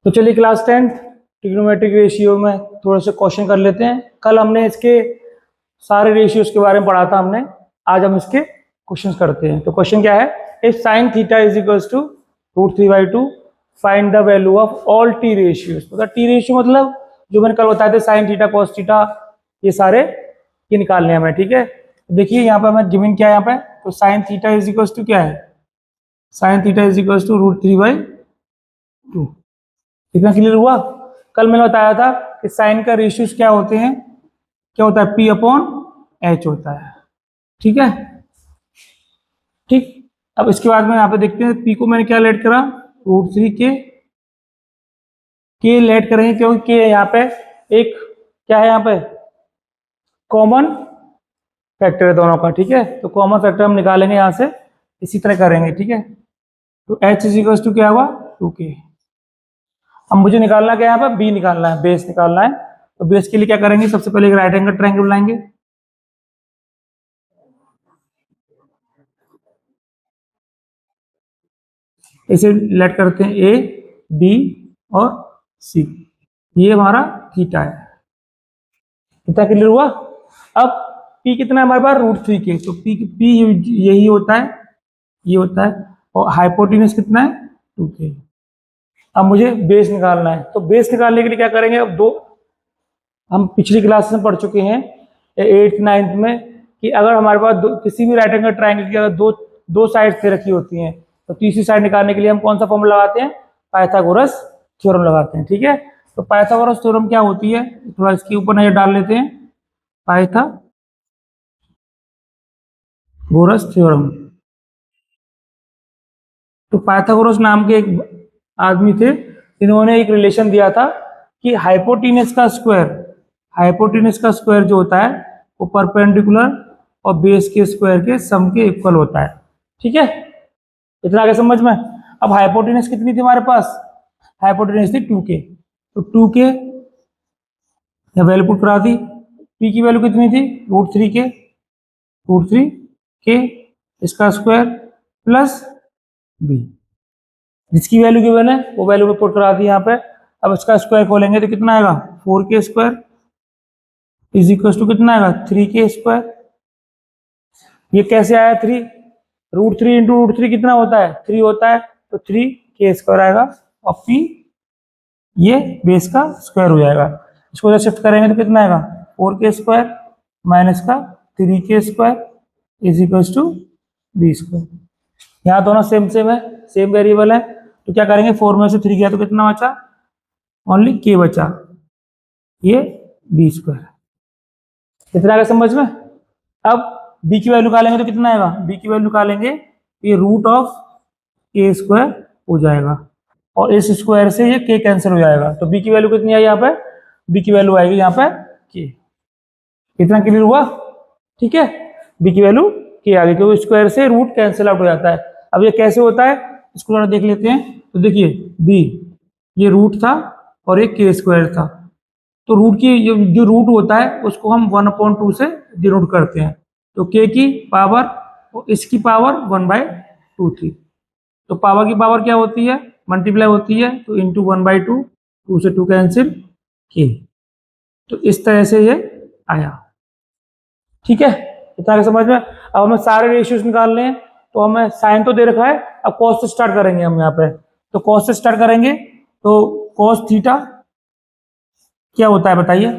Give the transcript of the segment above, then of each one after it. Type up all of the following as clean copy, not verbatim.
तो चलिए class 10 trigonometric ratio में थोड़े से क्वेश्चन कर लेते हैं। कल हमने इसके सारे रेशियोज के बारे में पढ़ा था हमने, आज हम इसके क्वेश्चंस करते हैं। तो क्वेश्चन क्या है, if sine theta is equals to √3/2 find the value of all T ratios. मतलब टी रेशियो मतलब जो मैंने कल बताया था, साइन थीटा कॉस थीटा ये सारे ये निकालने हैं हमें। ठीक है, देखिए यहाँ पे हमें गिवन क्या है यहाँ पे, तो sine theta is equals to क्या है, sine theta is equals to √3/2। इतना क्लियर हुआ। कल मैंने बताया था कि साइन का रेशियोज क्या होते हैं, क्या होता है, P/H होता है। ठीक है, ठीक। अब इसके बाद में यहाँ पे देखते हैं, P को मैंने क्या लेट करा, √3 के लेट करेंगे, क्योंकि यहाँ पे एक क्या है, यहाँ पे कॉमन फैक्टर है दोनों का। ठीक है, तो कॉमन फैक्टर हम निकालेंगे यहाँ से, इसी तरह करेंगे। ठीक है, तो H इज इक्वल टू क्या हुआ, 2K। अब मुझे निकालना क्या है, यहाँ पर बी निकालना है, बेस निकालना है। तो बेस के लिए क्या करेंगे, सबसे पहले एक राइट एंगल ट्रायंगल बनाएंगे। इसे लेट करते हैं ए, बी और सी। ये हमारा थीटा है। कितना क्लियर हुआ। अब पी कितना है हमारे पास, √3 तो पी यही होता है, ये होता है। और हाइपोटेन्यूज कितना है, 2K। अब मुझे बेस निकालना है, तो बेस निकालने के लिए क्या करेंगे, अब दो हम पिछली क्लास में पढ़ चुके हैं 8th 9th में, कि अगर हमारे पास किसी भी राइट एंगल ट्रायंगल की अगर दो साइड से रखी होती हैं, तो तीसरी साइड निकालने के लिए हम कौन सा फॉर्मूला लगाते हैं, पाइथागोरस थ्योरम लगाते हैं। ठीक है, तो पाइथागोरस थ्योरम क्या होती है, थोड़ा इसके ऊपर नजर डाल लेते हैं। पाइथागोरस थ्योरम, तो पाइथागोरस नाम के एक आदमी थे, इन्होंने एक रिलेशन दिया था कि हाइपोटेन्यूज का स्क्वायर जो होता है वो परपेंडिकुलर और बेस के स्क्वायर के सम के इक्वल होता है। ठीक है, इतना आगे समझ में। अब हाइपोटेन्यूज कितनी थी हमारे पास, हाइपोटेन्यूज थी 2K, तो 2K वैल्यू पुट करा दी। P की वैल्यू कितनी थी, √3K इसका स्क्वायर प्लस B, जिसकी वैल्यू गिवन है वो वैल्यू में पुट करा दी यहाँ पे। अब इसका स्क्वायर खोलेंगे तो कितना आएगा, 4K square is equal to कितना आएगा, 3K स्क्वायर। ये कैसे आया, √3 इंटू √3 कितना होता है, 3 होता है, तो 3K स्क्वायर आएगा। और P ये बेस का स्क्वायर हो जाएगा। इसको जब शिफ्ट करेंगे तो कितना आएगा, 4K स्क्वायर माइनस का 3K square is equal to B square. यहाँ दोनों सेम है, सेम वेरिएबल है, तो क्या करेंगे, 4 में से 3 गया तो कितना बचा, ओनली K बचा, ये B स्क्वायर। कितना आगे समझ में। अब B की वैल्यू निकालेंगे तो कितना आएगा, B की वैल्यू निकालेंगे, ये √K स्क्वायर हो जाएगा, और इस स्क्वायर से ये K कैंसिल हो जाएगा। तो B की वैल्यू कितनी आई यहाँ पे, B की वैल्यू आएगी यहाँ पे K। कितना क्लियर हुआ। ठीक है, B की वैल्यू K आ गई, क्योंकि स्क्वायर से रूट कैंसिल आउट हो जाता है। अब ये कैसे होता है, इसको जरा देख लेते हैं। तो देखिए B ये रूट था और एक K स्क्वायर था, तो रूट की जो रूट होता है उसको हम 1/2 से डिनोट करते हैं। तो K की पावर और इसकी पावर 1/2 थी, तो पावर की पावर क्या होती है, मल्टीप्लाई होती है, तो इंटू 1/2, 2 से 2 कैंसिल K। तो इस तरह से ये आया। ठीक है, इतना समझ में। अब हमें सारे रेशियोज निकालने हैं, तो हमें साइन तो दे रखा है, अब कॉस से स्टार्ट करेंगे हम यहाँ पे। तो कॉस से स्टार्ट करेंगे, तो कॉस थीटा क्या होता है बताइए,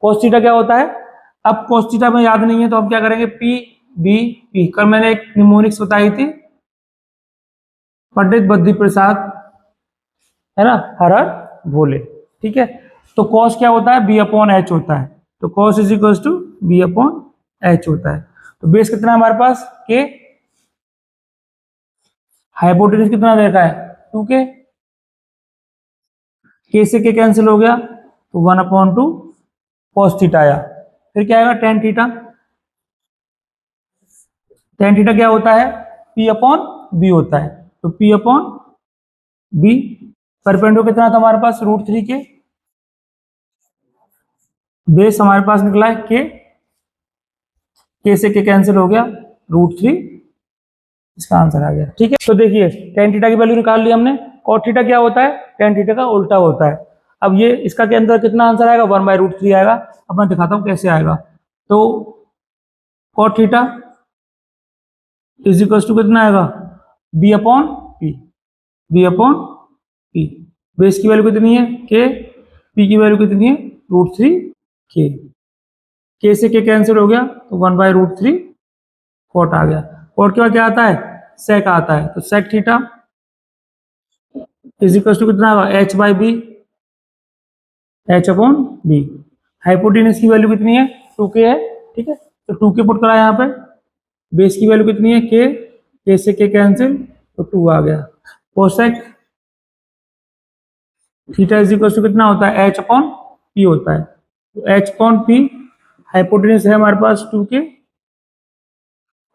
कॉस थीटा क्या होता है। अब कॉस थीटा में याद नहीं है तो हम क्या करेंगे, P कल मैंने एक निमोनिक्स बताई थी, पंडित बद्री प्रसाद है ना, हर हर भोले। ठीक है, तो कॉस क्या होता है, B/H होता है, तो cos is equal to B/H होता है। तो बेस कितना है हमारे पास, K, हाइपोटेन्यूज कितना देखा है, 2K, K से K कैंसिल हो गया, तो 1/2 कॉस थीटा आया। फिर क्या आएगा, टेन थीटा। टेन थीटा क्या होता है, P/B होता है, तो P/B। परपेंडिकुलर कितना था हमारे पास, √3K, बेस हमारे पास निकला है K से K कैंसिल हो गया, √3, इसका आंसर आ गया। ठीक है, तो देखिए टेन थीटा की वैल्यू निकाल ली हमने, कॉट थीटा क्या होता है, टेन थीटा का उल्टा होता है। अब ये इसका के अंदर कितना आंसर आएगा, 1/√3 आएगा। अब मैं दिखाता हूँ कैसे आएगा। तो cot theta is equal to कितना आएगा, B upon P, B upon P. Base की वैल्यू कितनी है के, पी की वैल्यू कितनी है √3 के से के कैंसिल हो गया तो 1/√3 कॉट आ गया। कॉट के बाद क्या आता है, सेक आता है। तो sec theta is equal to कितना आएगा, H by B, H upon B. Hypotenuse की वैल्यू कितनी है, 2k है, ठीक है। तो 2k पुट करा यहाँ पे। बेस की वैल्यू कितनी है के से के कैंसिल तो 2 आ गया। Cosec theta is equal to कितना होता है, एच अपॉन पी होता है। तो एच अपॉन पी, हाइपोटेनस है हमारे पास 2k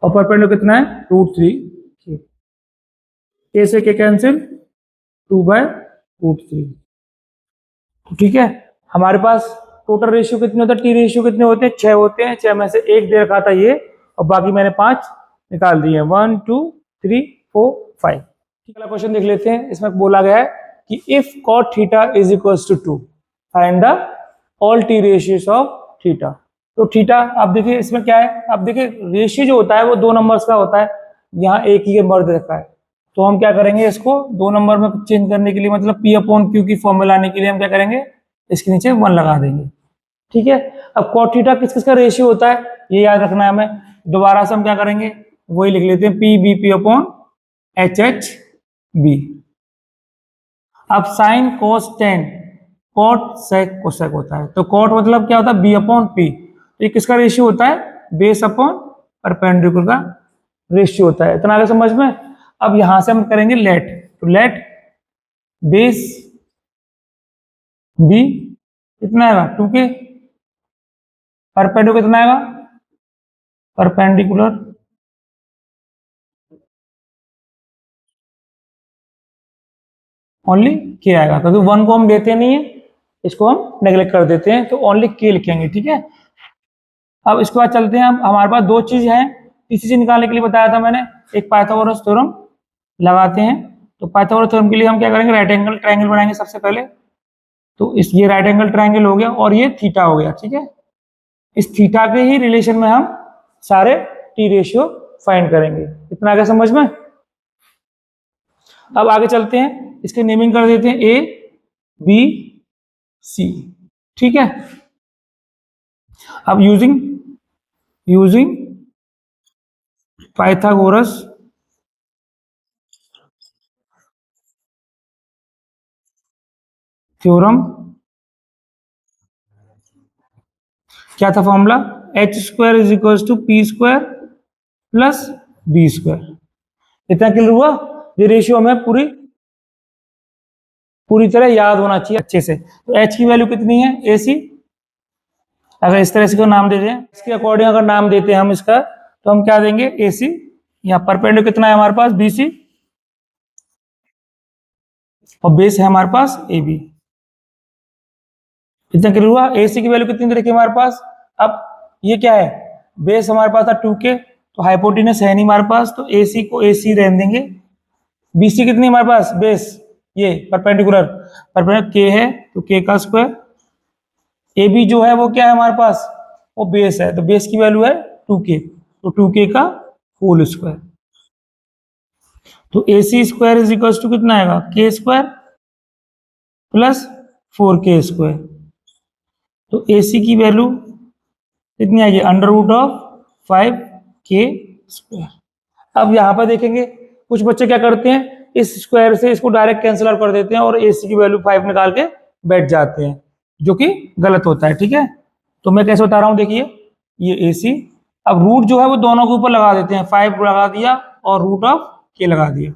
और परपेंडिकुलर कितना है √3, के से के कैंसिल 2/√3। ठीक है, हमारे पास टोटल रेशियो कितने होते हैं, टी रेशियो कितने होते हैं, 6 होते हैं। 6 में से एक दे रखा था ये, और बाकी मैंने 5 निकाल दिए, 1 2 3 4 5। ठीक है, क्वेश्चन देख लेते हैं। इसमें बोला गया है कि if cot theta is equals to 2 find the all T ratios of theta. तो थीटा आप देखिए इसमें क्या है, आप देखिए रेशियो जो होता है वो 2 नंबर्स का होता है, यहाँ एक ही मर्द रखा है। तो हम क्या करेंगे, इसको 2 नंबर में चेंज करने के लिए, मतलब पी अपॉन क्यू की फॉर्मूला लाने के लिए हम क्या करेंगे, इसके नीचे 1 लगा देंगे। ठीक है, अब कॉट थीटा किस किस का रेशियो होता है ये याद रखना है हमें। दोबारा से हम क्या करेंगे, वही लिख लेते हैं, P B P upon H H B. अब sine cos tan, cot sec cosec होता है। तो कॉट मतलब क्या होता है, बी अपॉन पी। ये किसका रेशियो होता है, बेस अपॉन परपेंडिकुलर का रेशियो होता है। इतना आगे समझ में। अब यहां से हम करेंगे लेट, तो लेट बेस बी कितना आएगा 2k, परपेंडिकुलर कितना आएगा, परपेंडिकुलर ओनली के आएगा, क्योंकि 1 को हम लेते नहीं है, इसको हम नेग्लेक्ट कर देते हैं, तो ओनली के लिखेंगे। ठीक है, अब इसके बाद चलते हैं। हमारे पास 2 चीज हैं, तीसरी चीज निकालने के लिए बताया था मैंने, एक पाइथागोरस थ्योरम लगाते हैं। तो पाइथागोरस थ्योरम के लिए हम क्या करेंगे, राइट एंगल ट्रायंगल बनाएंगे सबसे पहले। तो इस ये राइट एंगल ट्रायंगल हो गया और ये थीटा हो गया। ठीक है, इस थीटा के ही रिलेशन में हम सारे टी रेशियो फाइंड करेंगे। इतना आगे समझ में। अब आगे चलते हैं, इसके नेमिंग कर देते हैं ए बी सी। ठीक है, अब यूजिंग पाइथागोरस थ्योरम, क्या था formula, H square is equal to P square plus B square. इतना क्लियर हुआ। ये रेशियो हमें पूरी तरह याद होना चाहिए अच्छे से। तो एच की वैल्यू कितनी है, ए सी। अगर इस तरह से को नाम दे दें, इसके अकॉर्डिंग अगर नाम देते हैं हम इसका, तो हम क्या देंगे, ए सी। यहाँ परपेंडिकुलर कितना है हमारे पास, बी सी, और बेस है हमारे पास ए बी। इतना क्लियर हुआ। ए सी की वैल्यू कितनी दे रखी है हमारे पास। अब ये क्या है, बेस हमारे पास था 2k, तो हाइपोटेनस है नहीं हमारे पास, तो ए सी को ए सी रहने देंगे। बी सी कितनी हमारे पास, बेस ये परपेंडिकुलर के है, तो के का स्क्वायर। ए बी जो है वो क्या है हमारे पास, वो बेस है, तो बेस की वैल्यू है 2k, तो 2k का होल स्क्वायर। तो ए सी स्क्वायर इज इक्वल टू कितना आएगा, के स्क्वायर प्लस 4k स्क्वायर। तो ए सी की वैल्यू कितनी आएगी, √5k स्क्वायर। अब यहाँ पर देखेंगे कुछ बच्चे क्या करते हैं, इस स्क्वायर से इसको डायरेक्ट कैंसिल आउट कर देते हैं और ए सी की वैल्यू 5 निकाल के बैठ जाते हैं, जो कि गलत होता है। ठीक है, तो मैं कैसे बता रहा हूँ, देखिए ये ए सी, अब रूट जो है वो दोनों के ऊपर लगा देते हैं, 5 लगा दिया और √k लगा दिया।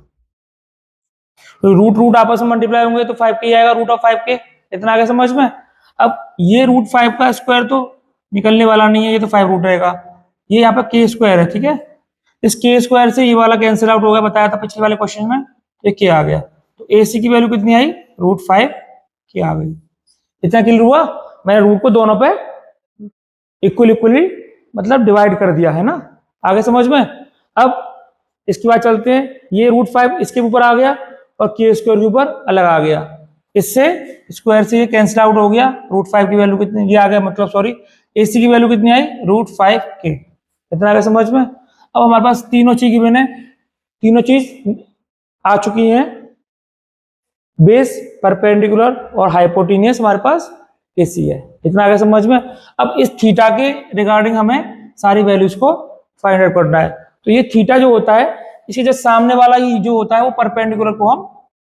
तो रूट आपस में मल्टीप्लाई होंगे तो 5k आएगा, √5k। इतना आगे समझ में। अब ये √5 का स्क्वायर तो निकलने वाला नहीं है, ये तो 5 रूट रहेगा। ये यहाँ पे के स्क्वायर है, ठीक है। इस के स्क्वायर से ये वाला कैंसिल आउट हो गया, बताया था पिछले वाले क्वेश्चन में, ये के आ गया। तो ए सी की वैल्यू कितनी आई, √5 के आ गई। इतना क्लियर हुआ। मैंने रूट को दोनों पे इक्वली मतलब डिवाइड कर दिया है ना, आगे समझ में। अब इसके बाद चलते हैं, ये √5 इसके ऊपर आ गया, और के स्क्वायर के ऊपर अलग आ गया। इससे स्क्वायर से ये कैंसिल आउट हो गया, √5 की वैल्यू कितनी ये आ गया, मतलब सॉरी AC की वैल्यू कितनी आई √5k। इतना आ गया समझ में। अब हमारे पास तीनों चीज गिवन है, तीनों चीज आ चुकी हैं, बेस, परपेंडिकुलर और हाइपोटेन्यूस हमारे पास AC है। इतना आ गया समझ में। अब इस थीटा के रिगार्डिंग हमें सारी वैल्यूज को फाइंड आउट करना है। तो ये थीटा जो होता है, इसके जो सामने वाला ही जो होता है वो परपेंडिकुलर को हम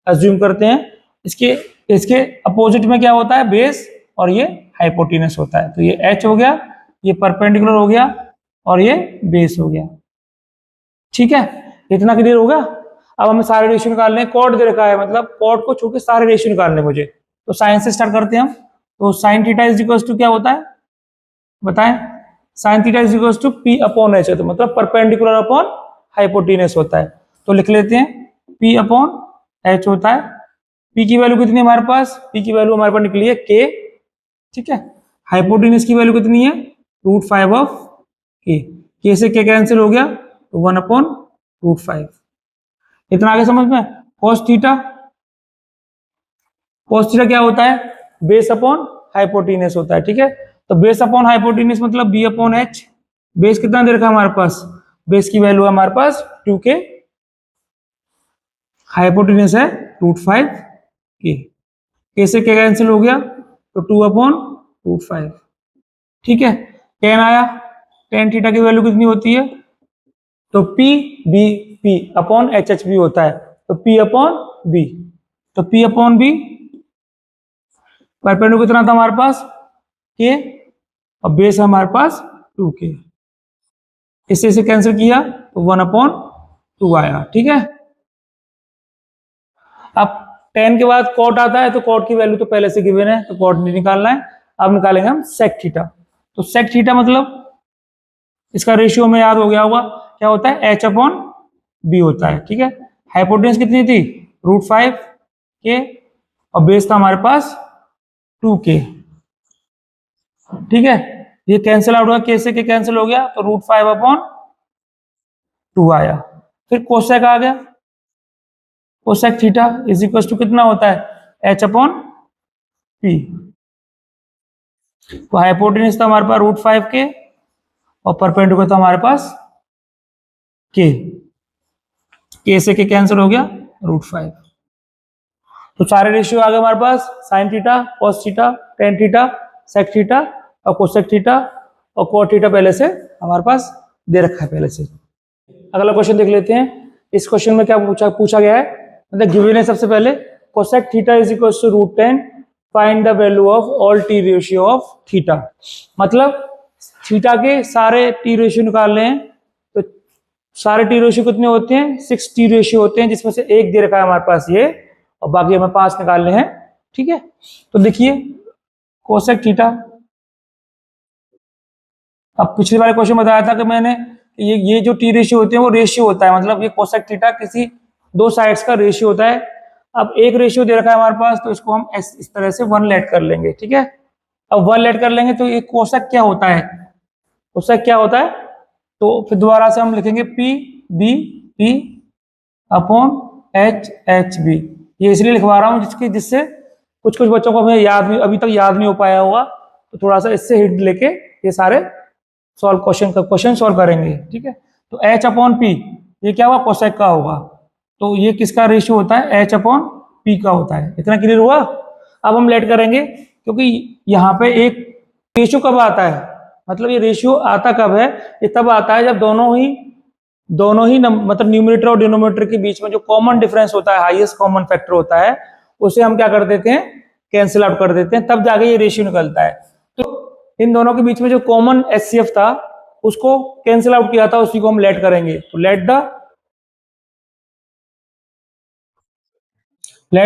अज्यूम करते हैं। इसके इसके अपोजिट में क्या होता है, बेस, और ये हाइपोटेन्यूस होता है। तो ये H हो गया, ये परपेंडिकुलर हो गया, और ये बेस हो गया। ठीक है, इतना क्लियर होगा। अब हमें सारे रेशियो निकालने हैं, कॉट दे रखा है, मतलब कॉट को छोड़ के सारे रेशियो निकालने मुझे। तो साइन से स्टार्ट करते हैं हम। तो sine theta is equal to क्या होता है बताएं, sine theta is equal to P upon H है, तो मतलब परपेंडिकुलर अपॉन हाइपोटेन्यूस होता है। तो लिख लेते हैं P अपॉन H होता है। P की वैल्यू कितनी है हमारे पास, P की वैल्यू हमारे पास निकली है K। ठीक है, हाइपोटेन्यूस की वैल्यू कितनी है √5 ऑफ K से K कैंसिल हो गया, तो 1 अपॉन √5। इतना आगे समझ में। cos थीटा, cos थीटा क्या होता है, बेस अपॉन हाइपोटेन्यूस होता है। ठीक है, तो बेस अपॉन हाइपोटेन्यूस मतलब B अपॉन H। बेस कितना दे रखा है हमारे पास, बेस की वैल्यू है हमारे पास 2k, हाइपोटेन्यूस है √5k। K से K कैंसिल हो गया, तो 2 अपॉन √5। ठीक है, tan आया, tan थीटा की वैल्यू कितनी होती है, तो P अपॉन HH भी होता है, तो P अपॉन B। तो P अपॉन B, परपेंडिकुलर कितना था हमारे पास K, और बेस हमारे पास 2k। इससे इसे कैंसिल किया तो 1 अपॉन 2 आया। ठीक है, अब tan के बाद cot आता है, तो cot की वैल्यू तो पहले से गिवन है, तो cot नहीं निकालना है। अब निकालेंगे हम sec थीटा। तो sec थीटा मतलब इसका रेशियो में याद हो गया होगा, क्या होता है H अपॉन B होता है। ठीक है, हाइपोटेन्यूस कितनी थी √5k, और बेस था हमारे पास 2k। ठीक है, ये कैंसिल आउट हुआ, K से K कैंसिल हो गया, तो √5 अपॉन 2 आया। फिर कोसेक आ गया, cosec theta is equal to कितना होता है H अपॉन P। तो हाइपोटेन्यूस था हमारे पास √5k, और परपेंडिकुलर था हमारे पास K। K से K कैंसिल हो गया, √5। तो सारे रेशियो आ गए हमारे पास, sine theta, cos theta, tan theta, sec theta और कोसेक थीटा, और कॉट थीटा पहले से हमारे पास दे रखा है पहले से। अगला क्वेश्चन देख लेते हैं। इस क्वेश्चन में क्या पूछा गया है, मतलब गिवन है सबसे पहले cosec theta is equal to √10, find the value of all T ratio of theta. मतलब थीटा के सारे टी रेशियो निकाल रहे हैं, तो सारे टी रेशियो कितने होते हैं, 6 टी रेशियो होते हैं, जिसमें से एक दे रखा है हमारे पास ये, और बाकी हमें 5 निकालने हैं। ठीक है, तो देखिए कोसेक थीटा, अब पिछले वाले क्वेश्चन बताया था कि मैंने ये जो टी रेशियो होते हैं वो रेशियो होता है, मतलब ये कोसेक थीटा किसी दो साइड्स का रेशियो होता है। अब एक रेशियो दे रखा है हमारे पास, तो इसको हम इस तरह से 1 लेट कर लेंगे। ठीक है, अब 1 लेट कर लेंगे, तो ये कोसेक क्या होता है, कोसेक क्या होता है, तो फिर दोबारा से हम लिखेंगे P अपॉन HB। ये इसलिए लिखवा रहा हूँ जिससे कुछ कुछ बच्चों को हमें अभी तक याद नहीं हो पाया होगा, तो थोड़ा सा इससे हिंट लेके ये सारे क्वेश्चन सॉल्व करेंगे। ठीक है, तो H अपॉन P ये क्या हुआ, कोसेक का होगा, तो ये किसका रेशियो होता है, H अपॉन P का होता है। इतना क्लियर हुआ। अब हम लेट करेंगे, क्योंकि यहाँ पे एक रेशियो कब आता है, मतलब ये रेशियो आता कब है, ये तब आता है जब दोनों ही मतलब न्यूमरेटर और डिनोमिनेटर के बीच में जो कॉमन डिफरेंस होता है, हाईएस्ट कॉमन फैक्टर होता है, उसे हम क्या कर देते हैं, कैंसिल आउट कर देते हैं, तब जाके ये रेशियो निकलता है। तो इन दोनों के बीच में जो कॉमन HCF था उसको कैंसिल आउट किया था, उसी को हम लेट करेंगे। तो let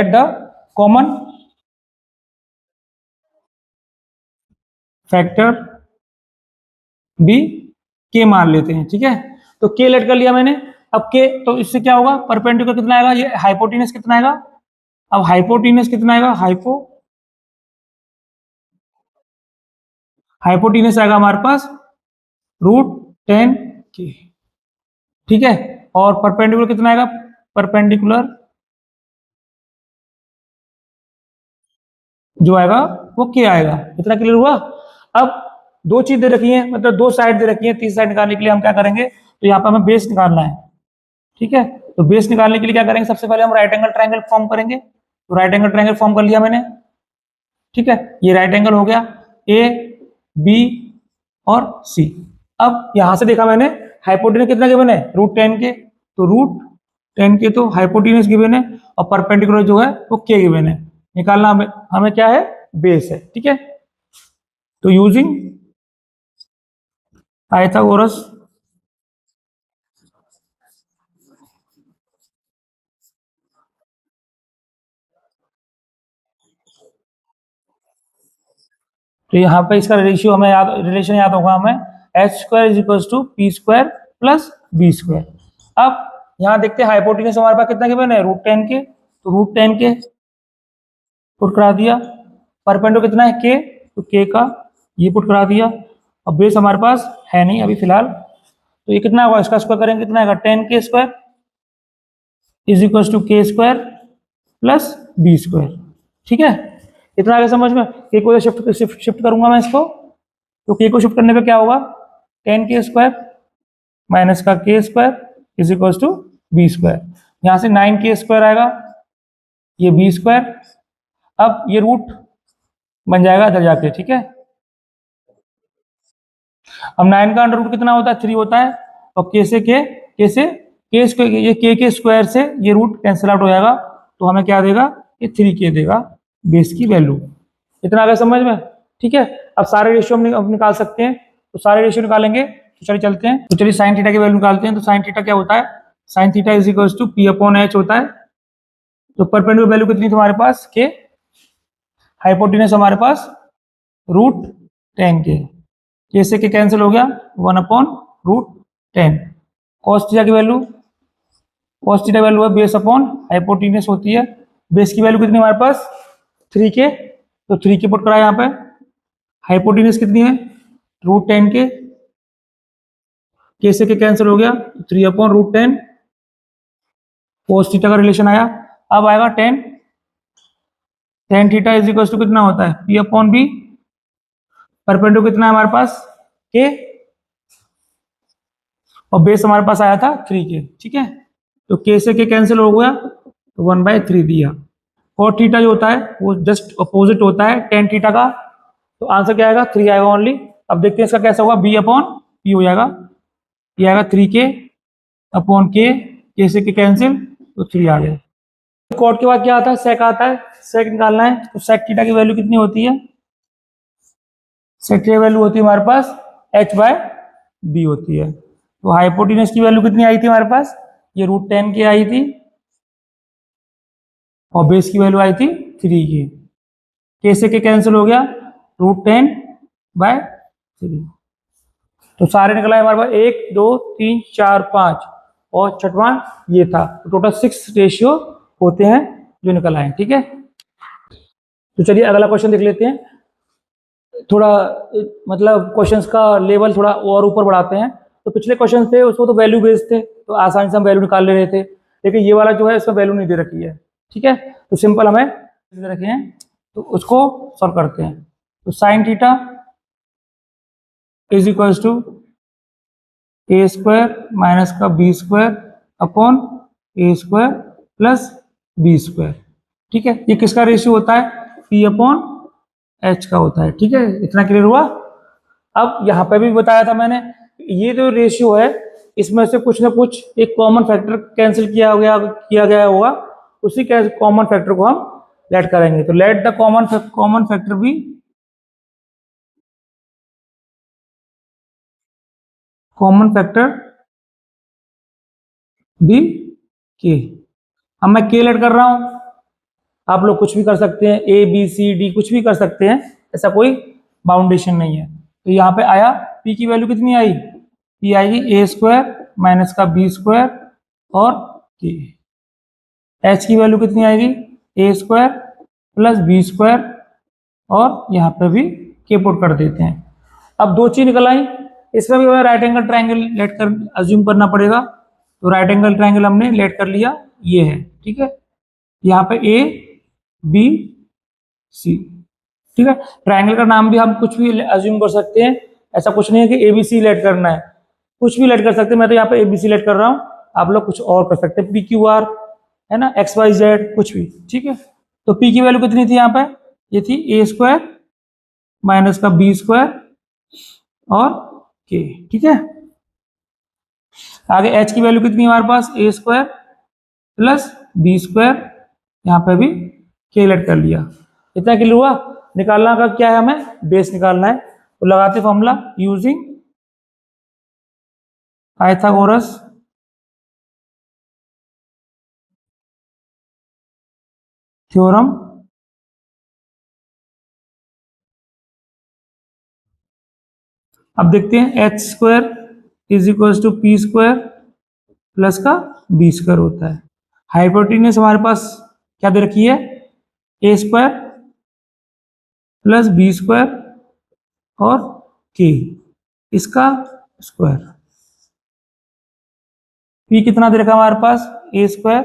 the common factor B के मान लेते हैं। ठीक है, तो के लेट कर लिया मैंने। अब के, तो इससे क्या होगा, परपेंडिकुलर कितना आएगा, ये हाइपोटेन्यूस कितना आएगा, अब हाइपोटेन्यूस कितना आएगा, हाइपोटेन्यूस आएगा हमारे पास √10k। ठीक है, और परपेंडिकुलर कितना आएगा, परपेंडिकुलर जो आएगा वो के आएगा। इतना क्लियर हुआ। अब दो चीज दे रखी है, मतलब दो साइड दे रखी है, तीसरी साइड निकालने के लिए हम क्या करेंगे, तो यहाँ पे हमें बेस निकालना है। ठीक है, तो बेस निकालने के लिए क्या करेंगे, सबसे पहले हम राइट एंगल ट्रायंगल फॉर्म करेंगे। तो राइट एंगल ट्रायंगल फॉर्म कर लिया मैंने। ठीक है, ये राइट एंगल हो गया ए बी और सी। अब यहां से देखा मैंने हाइपोटेनस कितना गिवन है, √10 के, तो √10 के तो हाइपोटेनस गिवन है और परपेंडिकुलर जो है वो के गिवन है। निकालना हमें क्या है, बेस है। ठीक है, तो यूजिंग पाइथागोरस तो यहाँ पे इसका रेशियो हमें याद, रिलेशन याद होगा हमें, h² = p² + b²। अब यहाँ देखते हैं हाइपोटेनस हमारे पास कितना गिवन है, √10 के, तो √10 के पुट करा दिया। परपेंडिकुलर कितना है, के, तो के का ये पुट करा दिया। अब बेस हमारे पास है नहीं अभी फिलहाल, तो ये कितना होगा, इसका स्क्वायर करेंगे कितना आएगा, 10k² = k² + b²। ठीक है, इतना आगे समझ में। के को शिफ्ट करूंगा मैं इसको, तो के को शिफ्ट करने पे क्या होगा, 10k² - का k² = b²। यहाँ से 9k² आएगा, ये b²। अब ये रूट बन जाएगा इधर जाके। ठीक है, अब 9 का अंडर रूट कितना होता है, 3 होता है, और के स्क्वायर, ये के स्क्वायर से ये रूट कैंसिल आउट हो जाएगा, तो हमें क्या देगा, ये 3k देगा बेस की वैल्यू। इतना आगे समझ में। ठीक है, अब सारे रेशियो हम निकाल सकते हैं, तो सारे रेशियो निकालेंगे, तो चलिए चलते हैं। तो चलिए साइन थीटा की वैल्यू निकालते हैं। तो साइन थीटा क्या होता है, साइन थीटा = p/h होता है। तो परपेंडिकुलर वैल्यू कितनी तुम्हारे पास, के, हाइपोटेनस हमारे पास √10 के, से के कैंसिल हो गया, 1/√10। कॉस थीटा की वैल्यू, कॉस थीटा वैल्यू है बेस अपॉन हाइपोटेनस होती है। बेस की वैल्यू कितनी हमारे पास, 3k, तो 3k पुट करा यहाँ पे। हाइपोटेनस कितनी है, √10 के से के कैंसिल हो गया, 3/√10। कॉस थीटा का रिलेशन आया। अब आएगा 10, tan थीटा = कितना होता है, p/b। परपेंडिकुलर कितना है हमारे पास, के, और बेस हमारे पास आया था 3k। ठीक है, तो के से के कैंसिल हो गया, तो 1/3 दिया। और थीटा जो होता है वो जस्ट अपोजिट होता है टेन थीटा का, तो आंसर क्या आएगा, 3 आएगा ओनली। अब देखते हैं इसका कैसा होगा, b/p हो जाएगा, ये आएगा 3k/k, के से के कैंसिल, तो 3 आ गया। कॉट के बाद क्या आता है, सेक आता है। सेक निकालना है, तो सेक थीटा की वैल्यू कितनी होती है, सेक थीटा की वैल्यू होती है हमारे पास h/b होती है। तो हाइपोटेनस की वैल्यू कितनी आई थी हमारे पास, ये √10 की आई थी, और बेस की वैल्यू आई थी 3 की। के से के कैंसिल हो गया, √10/3। तो सारे निकला है हमारे पास 1 2 3 4 5, और छठवां ये था। तो टोटल 6 रेशियो होते हैं जो निकल आए। ठीक है, तो चलिए अगला क्वेश्चन देख लेते हैं। थोड़ा मतलब क्वेश्चंस का लेवल थोड़ा और ऊपर बढ़ाते हैं। तो पिछले क्वेश्चन थे उसको तो वैल्यू बेस्ड थे, तो आसानी से हम वैल्यू निकाल ले रहे थे, लेकिन ये वाला जो है इसमें वैल्यू नहीं दे रखी है। ठीक है, तो सिंपल हमें दे रखे हैं, तो उसको सॉल्व करते हैं। तो साइन थीटा = a² - का b² अपॉन a² + b²। ठीक है, ये किसका रेशियो होता है, p/h का होता है। ठीक है, इतना क्लियर हुआ। अब यहाँ पे भी बताया था मैंने, ये जो रेशियो है इसमें से कुछ ना कुछ एक कॉमन फैक्टर कैंसिल किया गया होगा, उसी कॉमन फैक्टर को हम लेट करेंगे। तो लेट द कॉमन फैक्टर भी कॉमन फैक्टर भी के। अब मैं के लेट कर रहा हूं, आप लोग कुछ भी कर सकते हैं, ए बी सी डी कुछ भी कर सकते हैं, ऐसा कोई बाउंडेशन नहीं है। तो यहाँ पे आया, पी की वैल्यू कितनी आई, पी आएगी a² - का b² और के। एच की वैल्यू कितनी आएगी, a² + b² और यहाँ पे भी के पुट कर देते हैं। अब दो चीज निकल आई, इसमें भी हमें राइट एंगल ट्रायंगल लेट कर अज्यूम करना पड़ेगा। तो राइट एंगल ट्रायंगल हमने लेट कर लिया, ये है। ठीक है, यहाँ पे ए बी सी, ठीक है। ट्रायंगल का नाम भी हम कुछ भी अज्यूम कर सकते हैं, ऐसा कुछ नहीं है कि ABC लेट करना है, कुछ भी लेट कर सकते हैं। मैं तो यहाँ पे ABC लेट कर रहा हूँ, आप लोग कुछ और कर सकते हैं, PQR है ना, XYZ कुछ भी, ठीक है। तो P की वैल्यू कितनी थी यहाँ पे, ये थी A² माइनस का B² और K, ठीक है। आगे H की वैल्यू कितनी है हमारे पास, A² प्लस B², यहाँ पे भी K लेट कर लिया। इतना क्लियर हुआ। निकालना का क्या है, हमें बेस निकालना है, तो लगाते फॉर्मूला यूजिंग पाइथागोरस थ्योरम। अब देखते हैं H² is equal to P² plus का B² होता है। हाइपोटेन्यूस हमारे पास क्या दे रखी है, A² प्लस B² और K, इसका स्क्वायर। P कितना दे रखा हमारे पास, A²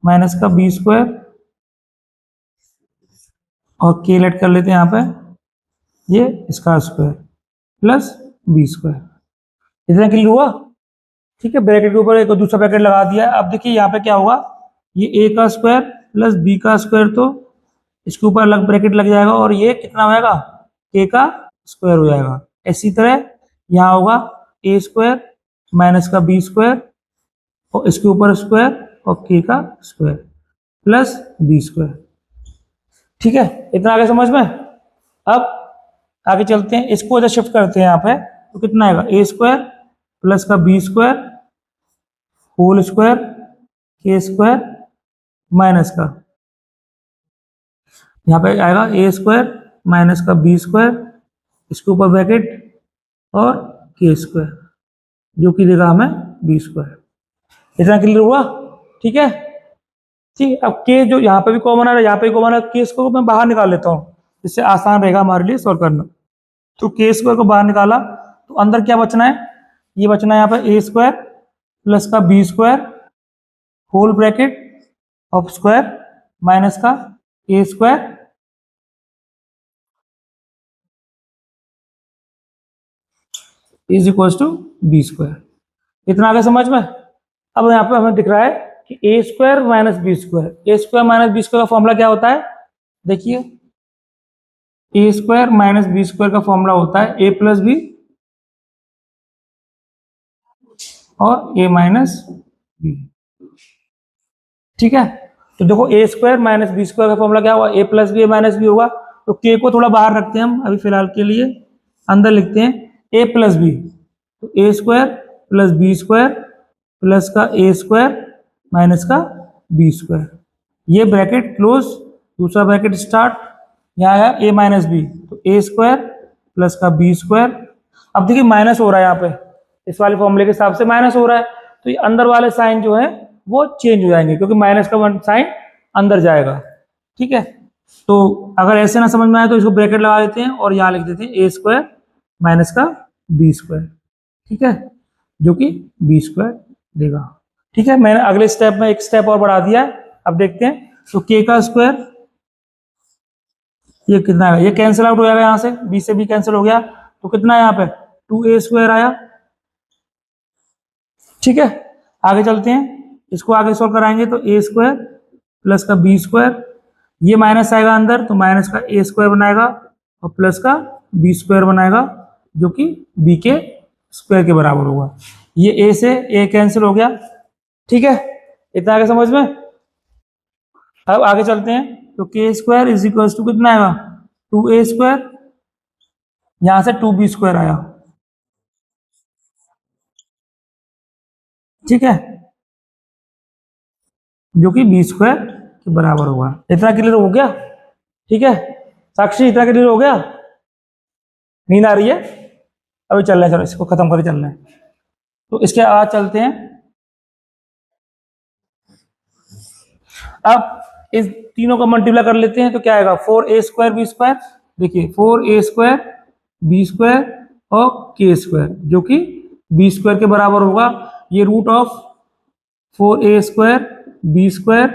माइनस का B² और K लेट कर लेते हैं यहाँ पे, ये इसका स्क्वायर प्लस B²। इतना क्लियर हुआ, ठीक है। ब्रैकेट के ऊपर एक दूसरा ब्रैकेट लगा दिया। अब देखिए यहाँ पे क्या होगा, ये A का स्क्वायर प्लस B का स्क्वायर, तो इसके ऊपर अलग ब्रैकेट लग जाएगा और ये कितना हो जाएगा, K का स्क्वायर हो जाएगा। इसी तरह यहाँ होगा A² माइनस का B² और इसके ऊपर स्क्वायर और K का स्क्वायर प्लस B², ठीक है। इतना आगे समझ में। अब आगे चलते हैं, इसको जब शिफ्ट करते हैं यहाँ पे, तो कितना आएगा, A² प्लस का B² whole square K² minus का, यहाँ पे आएगा A² माइनस का B², इसके ऊपर ब्रैकेट और K², जो कि देगा हमें B²। इतना क्लियर हुआ, ठीक है। ठीक, अब K जो यहाँ पे भी कॉमन आ रहा है, यहाँ पे भी कॉमन है, K स्क्वायर को मैं बाहर निकाल लेता हूँ, इससे आसान रहेगा हमारे लिए सॉल्व करना। तो K² को बाहर निकाला तो अंदर क्या बचना है, ये बचना है यहाँ पे A² प्लस का B² whole bracket of square minus का A² is equal to B²। इतना आगे समझ में। अब यहाँ पे हमें दिख रहा है कि A² minus B², A² minus B² का फॉर्मूला क्या होता है, देखिए A² माइनस B² का फॉर्मूला होता है A प्लस बी और A माइनस बी, ठीक है। तो देखो A² माइनस B² का फॉर्मूला क्या हुआ, A plus B A minus B होगा। तो K को थोड़ा बाहर रखते हैं हम अभी फिलहाल के लिए, अंदर लिखते हैं A प्लस बी, तो A² प्लस B² प्लस का A² माइनस का B², ये ब्रैकेट क्लोज, दूसरा ब्रैकेट स्टार्ट, यहाँ आया A माइनस बी, तो A² प्लस का B²। अब देखिए माइनस हो रहा है यहाँ पे, इस वाले फॉर्मूले के हिसाब से माइनस हो रहा है, तो ये अंदर वाले साइन जो है वो चेंज हो जाएंगे, क्योंकि माइनस का वन साइन अंदर जाएगा, ठीक है। तो अगर ऐसे ना समझ में आए तो इसको ब्रैकेट लगा देते हैं और यहाँ लिख देते हैं A² माइनस का B², ठीक है, जो कि B² देगा, ठीक है। मैंने अगले स्टेप में एक स्टेप और बढ़ा दिया है। अब देखते हैं, तो K का स्क्वायर ये कितना है, ये कैंसिल आउट हो जाएगा, यहाँ से B से B कैंसिल हो गया, तो कितना है यहाँ पे 2A² आया, ठीक है। आगे चलते हैं, इसको आगे सॉल्व कराएंगे, तो A² प्लस का B², ये माइनस आएगा अंदर, तो माइनस का A² बनाएगा और प्लस का B² बनाएगा, जो कि B के स्क्वायर के बराबर होगा। ये A से A कैंसिल हो गया, ठीक है। इतना आगे समझ में। अब आगे चलते हैं, तो K² इज इक्वल टू कितना आएगा 2A², यहां से 2B² आया, ठीक है, जो कि B² के बराबर होगा। इतना क्लियर हो गया, ठीक है। साक्षी इतना क्लियर हो गया, नींद आ रही है, अभी चल रहा है, चलो इसको खत्म करके चलना है। तो इसके आज चलते हैं, अब इस तीनों को मल्टीप्लाई कर लेते हैं, तो क्या आएगा 4A² B², देखिए 4A² B² और K², जो कि B² के बराबर होगा। ये रूट ऑफ 4A² B²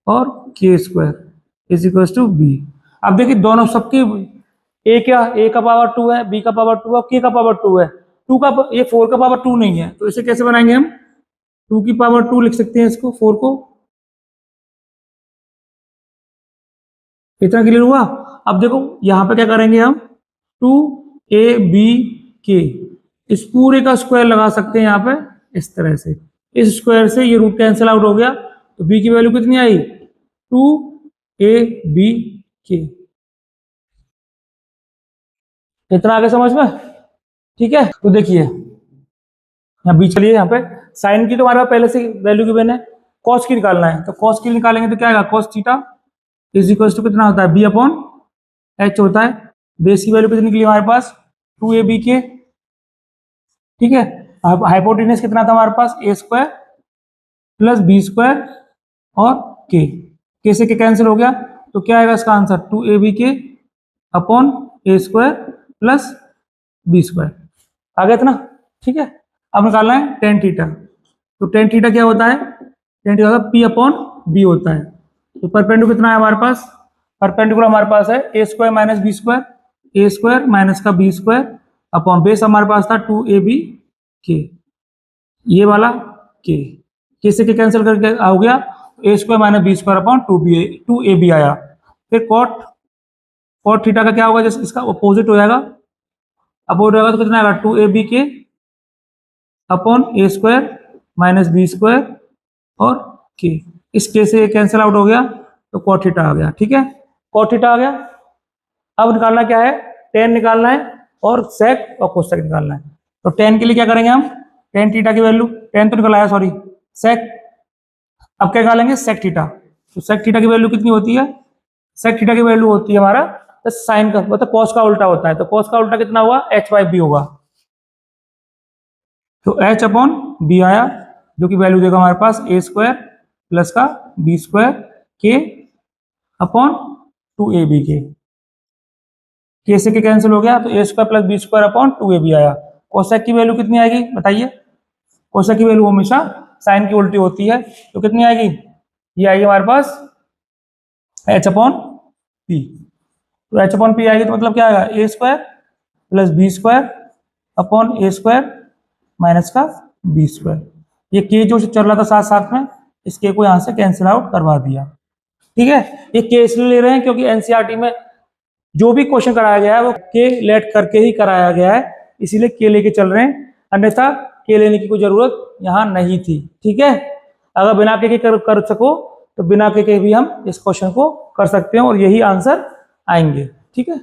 और K² is equal to B। अब देखिए दोनों सबकी ए क्या, ए का पावर 2 है, बी का पावर 2 है, के का पावर 2 है, ये 4 का पावर 2 नहीं है, तो इसे कैसे बनाएंगे हम, 2 की पावर 2 लिख सकते हैं इसको, 4 को। इतना क्लियर हुआ। अब देखो यहां पे क्या करेंगे हम, 2ab, इस पूरे का स्क्वायर लगा सकते हैं यहाँ पे इस तरह से, इस स्क्वायर से ये रूट कैंसिल आउट हो गया, तो b की वैल्यू कितनी आई, 2ab। इतना आगे समझ में, ठीक है। तो देखिए यहाँ बीच चलिए, यहाँ पे साइन की तो हमारे पास पहले से वैल्यू गिवन है, कॉस की निकालना है, तो कॉस की निकालेंगे तो क्या आएगा, cos theta is equal to कितना होता है, बी अपॉन एच होता है। बेस की वैल्यू कितनी निकली हमारे पास, 2ab के, ठीक है। अब हाइपोटेनस कितना था हमारे पास, A square plus B square और के से के कैंसिल हो गया, तो क्या आएगा इसका आंसर, 2ab के upon A square plus B square, आ गया था ना, ठीक है। अब निकालना है टेन थीटा, तो टेन थीटा क्या होता है, tan theta P upon B होता है। तो परपेंडिकुलर कितना है हमारे पास, परपेंडिकुलर हमारे पास है ए स्क्वायर माइनस बी स्क्वायर, ए स्क्वायर माइनस का बी स्क्वायर अपॉन बेस हमारे पास था 2ab के, ये वाला के से के कैंसिल करके हो गया, A square minus B square upon 2ab आया। फिर कॉट थीटा का क्या होगा, जैसे इसका अपोजिट हो जाएगा, अपोजिट होगा तो कितना आएगा, 2ab के upon A square minus B square और के, इस के से कैंसिल आउट हो गया, तो कॉट थीटा आ गया, ठीक है, कॉट थीटा आ गया। अब निकालना क्या है, टेन निकालना है और सेक और कोसेक निकालना है। तो टेन के लिए क्या करेंगे हम, टेन थीटा की वैल्यू, टेन तो निकल आया सॉरी, सेक, अब क्या निकालेंगे सेक थीटा, तो सेक थीटा की वैल्यू कितनी होती है, सेक थीटा की वैल्यू होती है हमारा साइन का, मतलब कॉस का उल्टा होता है, तो कॉस का उल्टा कितना हुआ, एच बाई बी होगा, तो एच अपॉन बी आया, जो कि वैल्यू देगा हमारे पास ए स्क्वायर प्लस का बी स्क्वायर के अपॉन 2ab के से के कैंसिल हो गया, तो A square plus B square upon 2ab आया। कोसेक की वैल्यू कितनी आएगी बताइए, कोसेक की वैल्यू हमेशा साइन की उल्टी होती है, तो कितनी आएगी, ये आएगी हमारे पास एच अपॉन पी, तो एच अपॉन पी आएगी, तो मतलब क्या आएगा, A square plus B square upon A square minus का बी स्क्वायर, ये के जो चल रहा था साथ साथ में, इस के को यहां से कैंसिल आउट करवा दिया, ठीक है। ये के इसलिए ले रहे हैं क्योंकि एनसीईआरटी में जो भी क्वेश्चन कराया गया है वो के लेट करके ही कराया गया है, इसीलिए के लेके चल रहे हैं, अन्यथा के लेने की कोई जरूरत यहाँ नहीं थी, ठीक है। अगर बिना के कर सको तो बिना के भी हम इस क्वेश्चन को कर सकते हैं और यही आंसर आएंगे, ठीक है।